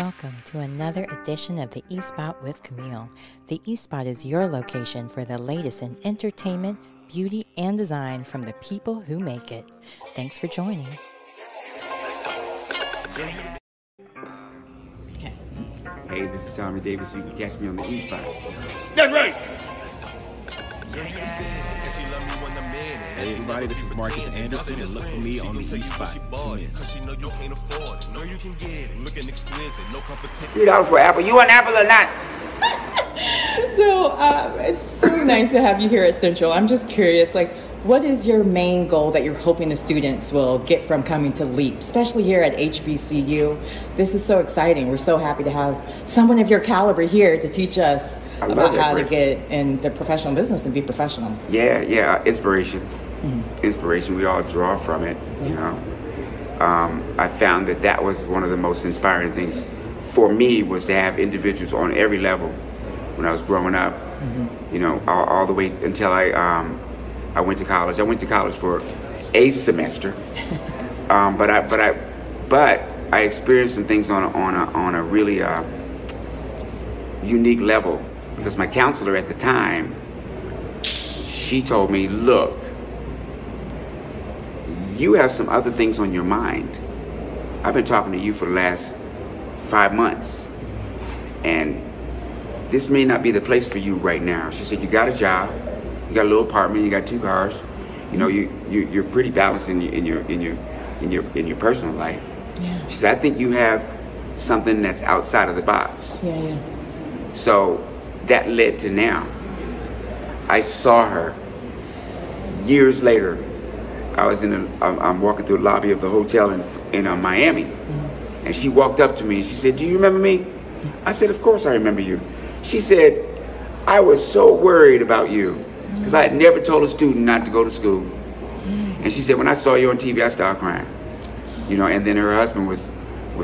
Welcome to another edition of the eSpot with Camille. The eSpot is your location for the latest in entertainment, beauty, and design from the people who make it. Thanks for joining. Hey, this is Tommy Davidson. You can catch me on the eSpot. That's right. Hey everybody, this is Marcus Anderson, and look for me on the eSpot. $3 for Apple. You want Apple or not? So it's so nice to have you here at Central. I'm just curious, what is your main goal that you're hoping the students will get from coming to LEAP, especially here at HBCU? This is so exciting. We're so happy to have someone of your caliber here to teach us about how to get in the professional business and be professionals. Yeah, inspiration. Inspiration, we all draw from it, you know. I found that was one of the most inspiring things for me, was to have individuals on every level when I was growing up, you know, all the way until I went to college. I went to college for a semester, but I experienced some things on a really unique level, because my counselor at the time, she told me, look, you have some other things on your mind. I've been talking to you for the last 5 months, and this may not be the place for you right now. She said, you got a job, you got a little apartment, you got 2 cars, you know, you're pretty balanced in your personal life. Yeah. She said, I think you have something that's outside of the box. Yeah. So that led to now. I saw her years later. I'm walking through the lobby of the hotel in Miami, and she walked up to me and she said, do you remember me? I said, of course I remember you. She said, I was so worried about you because I had never told a student not to go to school. And she said, when I saw you on TV, I started crying. You know, and then her husband was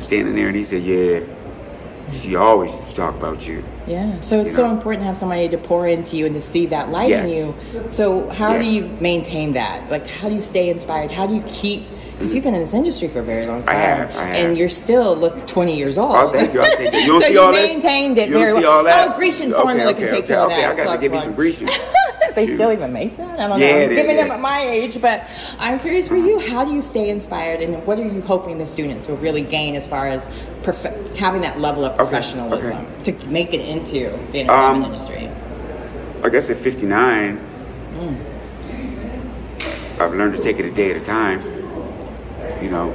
standing there, and he said, yeah, she always used to talk about you. Yeah, so it's so important to have somebody to pour into you and to see that light in you. So how do you maintain that? How do you stay inspired? How do you keep, because you've been in this industry for a very long time. I have. And you're still 20 years old. Oh, thank you. I'll take that. You don't so see you all that? maintained it you don't very see well. all that? Oh, Grecian formula can take care of that. I got to give you some Grecian. They still even make that? I don't know. Yeah, I'm giving them at my age, but I'm curious for you, how do you stay inspired, and what are you hoping the students will really gain as far as having that level of professionalism to make it into the entertainment industry? I guess at 59, I've learned to take it a day at a time. You know,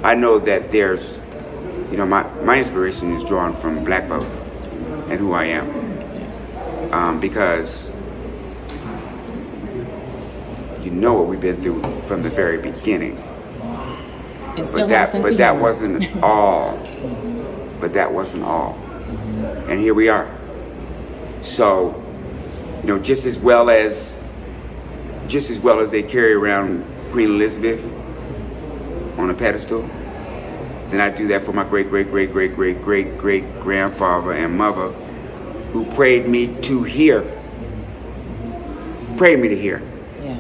I know that there's, you know, my inspiration is drawn from Black vote and who I am, because you know what we've been through from the very beginning. But that wasn't all. But that wasn't all. And here we are. So, you know, just as well as they carry around Queen Elizabeth on a pedestal, then I do that for my great grandfather and mother, who prayed me to hear. Prayed me to hear. Yeah.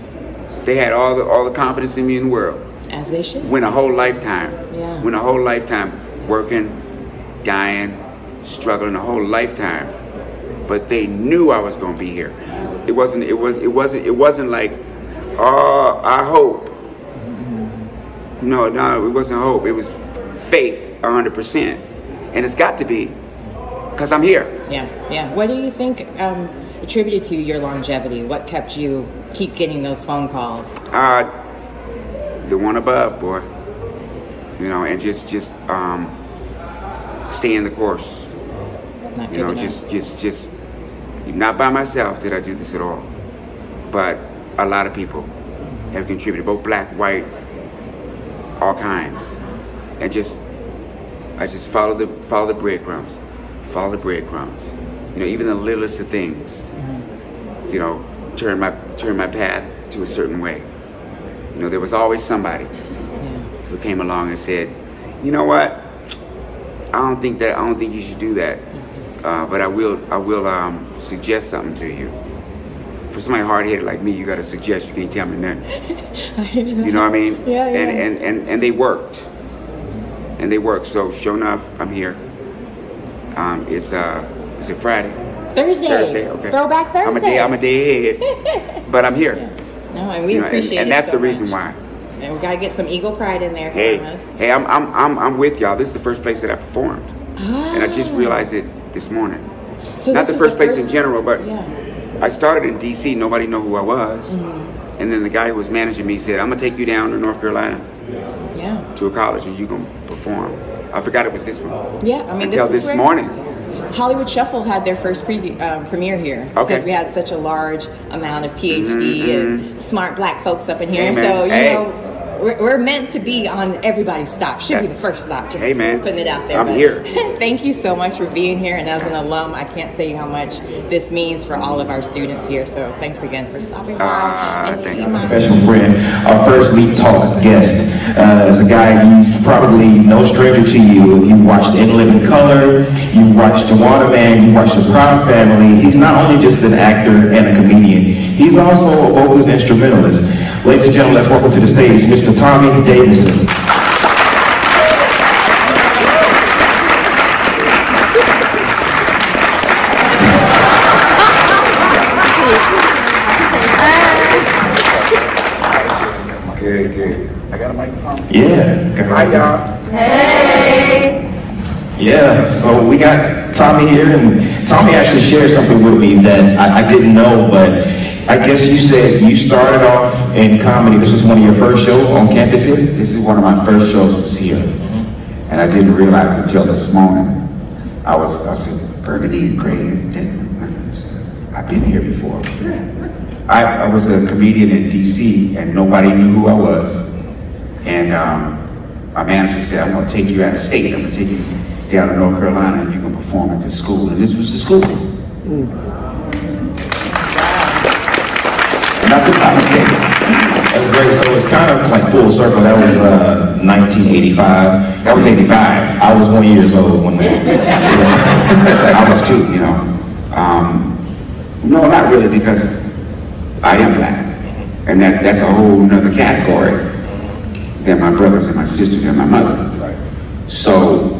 They had all the confidence in me in the world. As they should. Went a whole lifetime. Yeah. Went a whole lifetime working, dying, struggling a whole lifetime. But they knew I was gonna be here. It wasn't like, oh, I hope. No, it wasn't hope. It was faith, 100%. And it's got to be, because I'm here. Yeah. What do you think attributed to your longevity? What kept you keep getting those phone calls? The one above, boy. You know, and just stay in the course. Not you know, just not by myself did I do this at all, but a lot of people have contributed, both black, white, all kinds, and I just follow the breadcrumbs, You know, even the littlest of things. You know, turn my path to a certain way. You know, there was always somebody who came along and said, you know what? I don't think you should do that. But I will suggest something to you. For somebody hard-headed like me, you got to suggest. You can't tell me nothing. You know what I mean? Yeah. And they worked. So sure enough, I'm here. It's a Friday. Thursday. Okay. Throwback Thursday. I'm a day ahead, but I'm here. No, and we appreciate it. And that's so the reason much. why. And we gotta get some Eagle Pride in there. Hey, I'm with y'all. This is the first place that I performed, and I just realized it this morning. So not the first place in general, but yeah. I started in D.C. Nobody knew who I was, and then the guy who was managing me said, "I'm gonna take you down to North Carolina, to a college, and you gonna perform." I forgot it was this one. Yeah, I mean, until this morning. Hollywood Shuffle had their first premiere here because we had such a large amount of PhD and smart black folks up in here. Amen. So, you know, we're meant to be on everybody's stop. Should be the first stop. Just putting it out there. I'm here. Thank you so much for being here. And as an alum, I can't say how much this means for all of our students here. So thanks again for stopping by. Thank you. Special friend, our first Leap Talk guest is a guy you probably no stranger to you. If you've watched In Living Color, you've watched Juwanna Mann, you've watched The Proud Family. He's not only just an actor and a comedian, he's also a vocalist instrumentalist. Ladies and gentlemen, let's welcome to the stage Mr. Tommy Davidson. Good. I got a microphone? Yeah. Hi, y'all. Hey. Yeah, so we got Tommy here, and Tommy actually shared something with me that I didn't know, but I guess you said you started off in comedy. This was one of your first shows on campus here? This is one of my first shows was here. And I didn't realize until this morning. I said, Burgundy and Craig, I've been here before. I was a comedian in DC and nobody knew who I was. And my manager said, I'm gonna take you out of state. I'm gonna take you down to North Carolina and you're gonna perform at the school. And this was the school. That's great. So it's kind of like full circle. That was 1985. That was 85. I was 1 year old when that. I was too, you know. No, not really, because I am black. And that's a whole nother category than my brothers and my sisters and my mother. So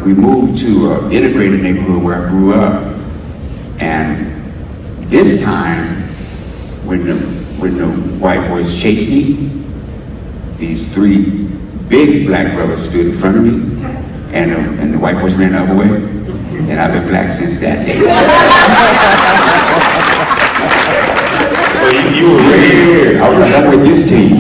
we moved to an integrated neighborhood where I grew up. And this time, when the white boys chased me, these three big black brothers stood in front of me, and the white boys ran the other way, and I've been black since that day. So you were really, I was with this team.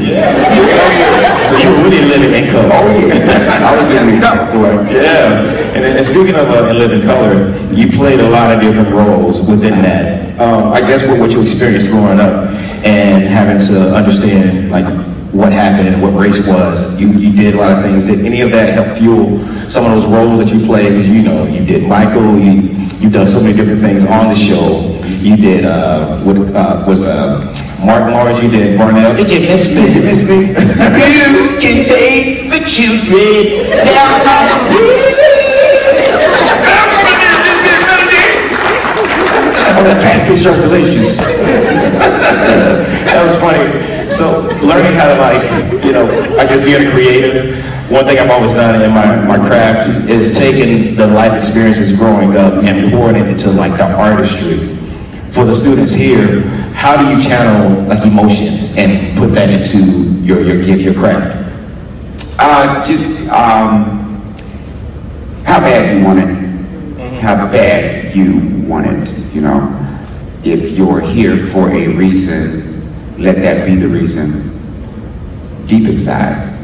So you were really living in color. Oh yeah, I was living in color, boy. Yeah, and speaking of In Living Color, you played a lot of different roles within that. I guess what you experienced growing up and having to understand like what happened and what race was. You did a lot of things. Did any of that help fuel some of those roles that you played? Because you know, you did Michael, you've done so many different things on the show. You did Martin Lawrence, you did Barnell. Did you miss me? Did you miss me? You can take the children down. Oh, that catfish are delicious. That was funny. So learning how to I guess being a creative, one thing I've always done in my craft is taking the life experiences growing up and pouring it into the artistry. For the students here, how do you channel emotion and put that into your gift, your craft? How bad you want it. How bad you want it, you know. If you're here for a reason, let that be the reason deep inside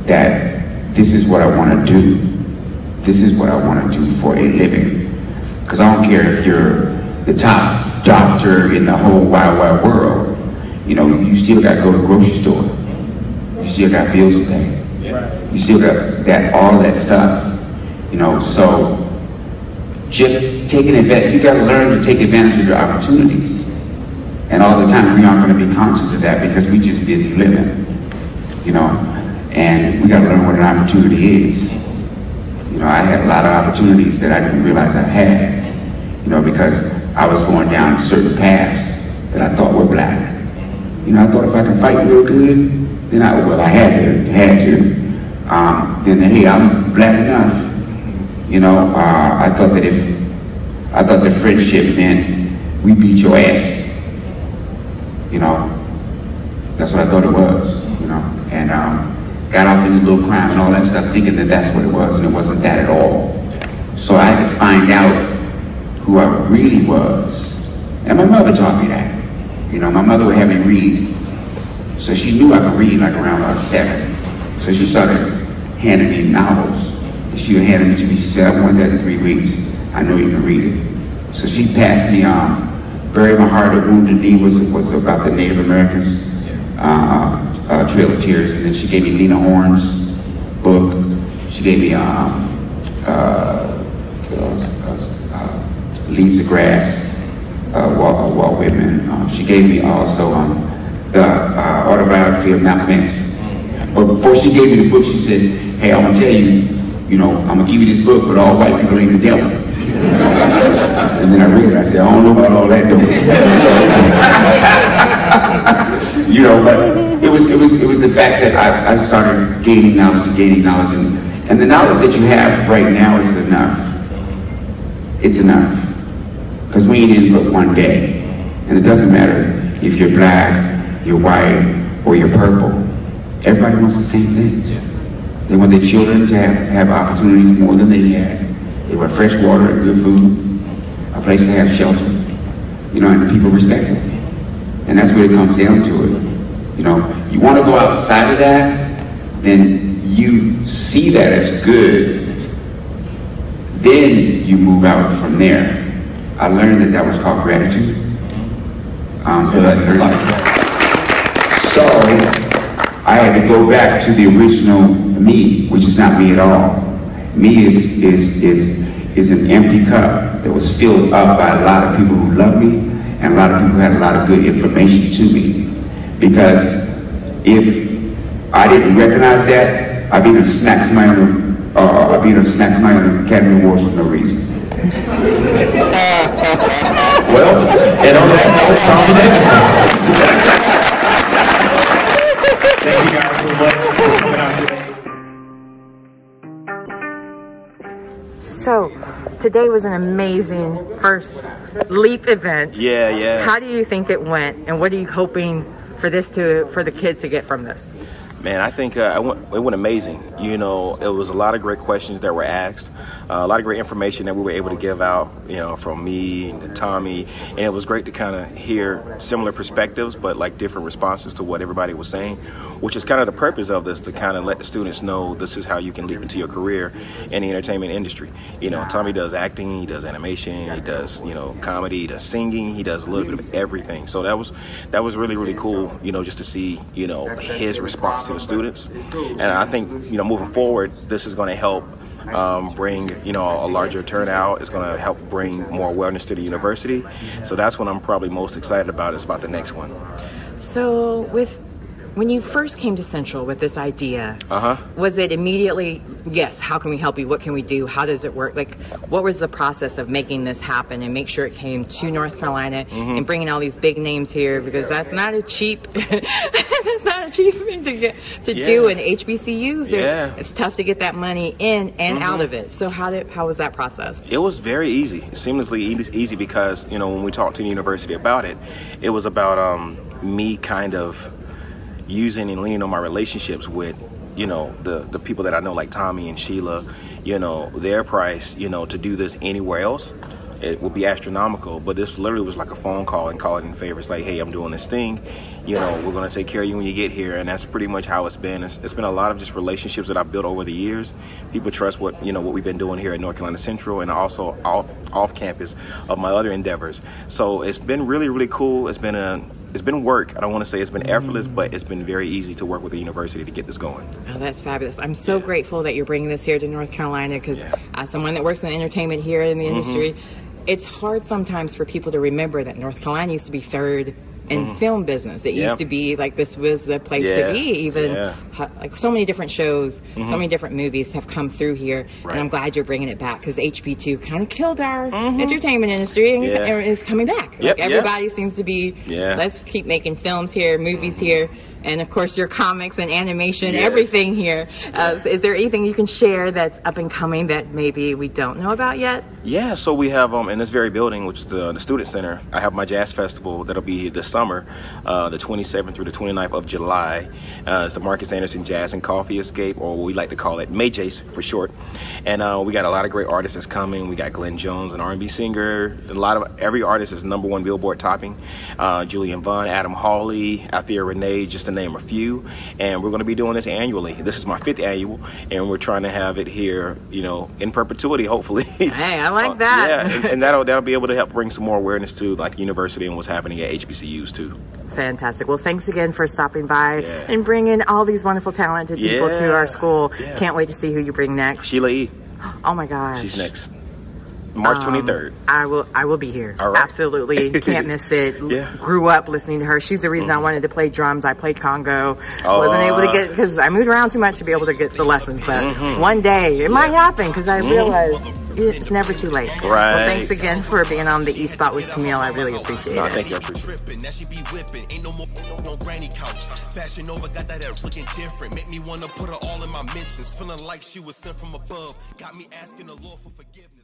that this is what I want to do. This is what I want to do for a living. Because I don't care if you're the top doctor in the whole wide world. You know, you still got to go to the grocery store. You still got bills to pay. You still got all that stuff. You know, so just taking advantage, you got to learn to take advantage of your opportunities. And all the time we aren't going to be conscious of that because we just busy living, you know. And we got to learn what an opportunity is. You know, I had a lot of opportunities that I didn't realize I had, you know, because I was going down certain paths that I thought were black. You know, I thought if I could fight real good, then I had to. Then hey, I'm black enough You know, I thought that friendship meant we beat your ass. You know, that's what I thought it was. You know, and got off into little crime and all that stuff, thinking that that's what it was, and it wasn't that at all. So I had to find out who I really was, and my mother taught me that. You know, my mother would have me read, so she knew I could read like around 7. So she started handing me novels. She would hand them to me. She said, "I want that in 3 weeks. I know you can read it." So she passed me "Bury My Heart, a Wounded Knee" was about the Native Americans, Trail of Tears, and then she gave me Lena Horne's book. She gave me Leaves of Grass, Walt Whitman. She gave me also the autobiography of Malcolm X. But before she gave me the book, she said, "Hey, I'm gonna tell you, you know, I'm gonna give you this book, but all white people ain't the devil." And then I read it. I said, "I don't know about all that, though." You know, but it was the fact that I started gaining knowledge, and the knowledge that you have right now is enough. It's enough, because we ain't in but one day, and it doesn't matter if you're black, you're white, or you're purple. Everybody wants the same things. They want their children to have opportunities more than they had. They want fresh water and good food, a place to have shelter, you know, and the people respect it. And that's what it comes down to it. You know, you want to go outside of that, then you see that as good. Then you move out from there. I learned that was called gratitude. So I had to go back to the original me, which is not me at all. Me is an empty cup that was filled up by a lot of people who love me, and a lot of people who had a lot of good information to me. Because if I didn't recognize that, I'd be gonna smack somebody on the Academy Awards for no reason. Well, and on that note, Tommy Davidson. Thank you guys so much for coming out today. So, today was an amazing first LEAP event. Yeah. How do you think it went, and what are you hoping for the kids to get from this? Man, I think it went amazing. You know, it was a lot of great questions that were asked, a lot of great information that we were able to give out, you know, from me and Tommy, and it was great to kind of hear similar perspectives, but like different responses to what everybody was saying, which is kind of the purpose of this, to kind of let the students know this is how you can leap into your career in the entertainment industry. You know, Tommy does acting, he does animation, he does, you know, comedy, he does singing, he does a little bit of everything. So that was really, really cool, you know, just to see, you know, his response to the students. And I think, you know, moving forward, this is going to help bring, you know, a larger turnout. It's going to help bring more awareness to the university. So that's what I'm probably most excited about, is about the next one. So when you first came to Central with this idea, was it immediately, yes, how can we help you? What can we do? How does it work? Like, what was the process of making this happen and make sure it came to North Carolina and bringing all these big names here? Because that's not a cheap, that's not a cheap thing to get to do in HBCUs. It's tough to get that money in and out of it. So how was that process? It was very easy, seamlessly easy, because, you know, when we talked to the university about it, it was about me kind of using and leaning on my relationships with, you know, the people that I know, like Tommy and Sheila. You know, their price, you know, to do this anywhere else, it would be astronomical. But this literally was like a phone call and call it in favor. It's like, hey, I'm doing this thing, you know, we're going to take care of you when you get here. And that's pretty much how it's been. It's been a lot of just relationships that I've built over the years. People trust what we've been doing here at North Carolina Central, and also off campus of my other endeavors. So it's been really, really cool. It's been work. I don't want to say it's been effortless, but it's been very easy to work with the university to get this going. Oh, that's fabulous. I'm so grateful that you're bringing this here to North Carolina, because as someone that works in entertainment here in the industry, it's hard sometimes for people to remember that North Carolina used to be third in film business. It used to be like this was the place to be. Even like so many different shows, so many different movies have come through here, and I'm glad you're bringing it back, because HB2 kind of killed our entertainment industry, and is coming back. Like everybody seems to be, let's keep making films here, movies here. and of course your comics and animation, everything here. Is there anything you can share that's up and coming that maybe we don't know about yet? Yeah, so we have in this very building, which is the Student Center, I have my jazz festival that'll be this summer, the 27th through the 29th of July. It's the Marcus Anderson Jazz and Coffee Escape, or we like to call it MAJACE for short. And we got a lot of great artists that's coming. We got Glenn Jones, an R&B singer. Every artist is #1 Billboard topping. Julian Vaughn, Adam Hawley, Althea Renee, just to name a few. And we're going to be doing this annually. This is my 5th annual, and we're trying to have it here, you know, in perpetuity, hopefully. Hey, I like that. Yeah, and that'll be able to help bring some more awareness to like the university and what's happening at HBCUs too. Fantastic. Well, thanks again for stopping by and bringing all these wonderful, talented people to our school. Can't wait to see who you bring next. Sheila E. Oh my gosh. She's next. March 23rd. I will be here. All right. Absolutely. Can't miss it. Grew up listening to her. She's the reason I wanted to play drums. I played congo. Wasn't able to get, because I moved around too much to be able to get the lessons. But one day it might happen, because I realized it's never too late. Right. Well, thanks again for being on the East Spot with Camille. I really appreciate it. Thank you. I appreciate it. Granny couch. Fashion over, got that hair looking different. Make me want to put her all in my mentions. Feeling like she was sent from above. Got me asking the Lord for forgiveness.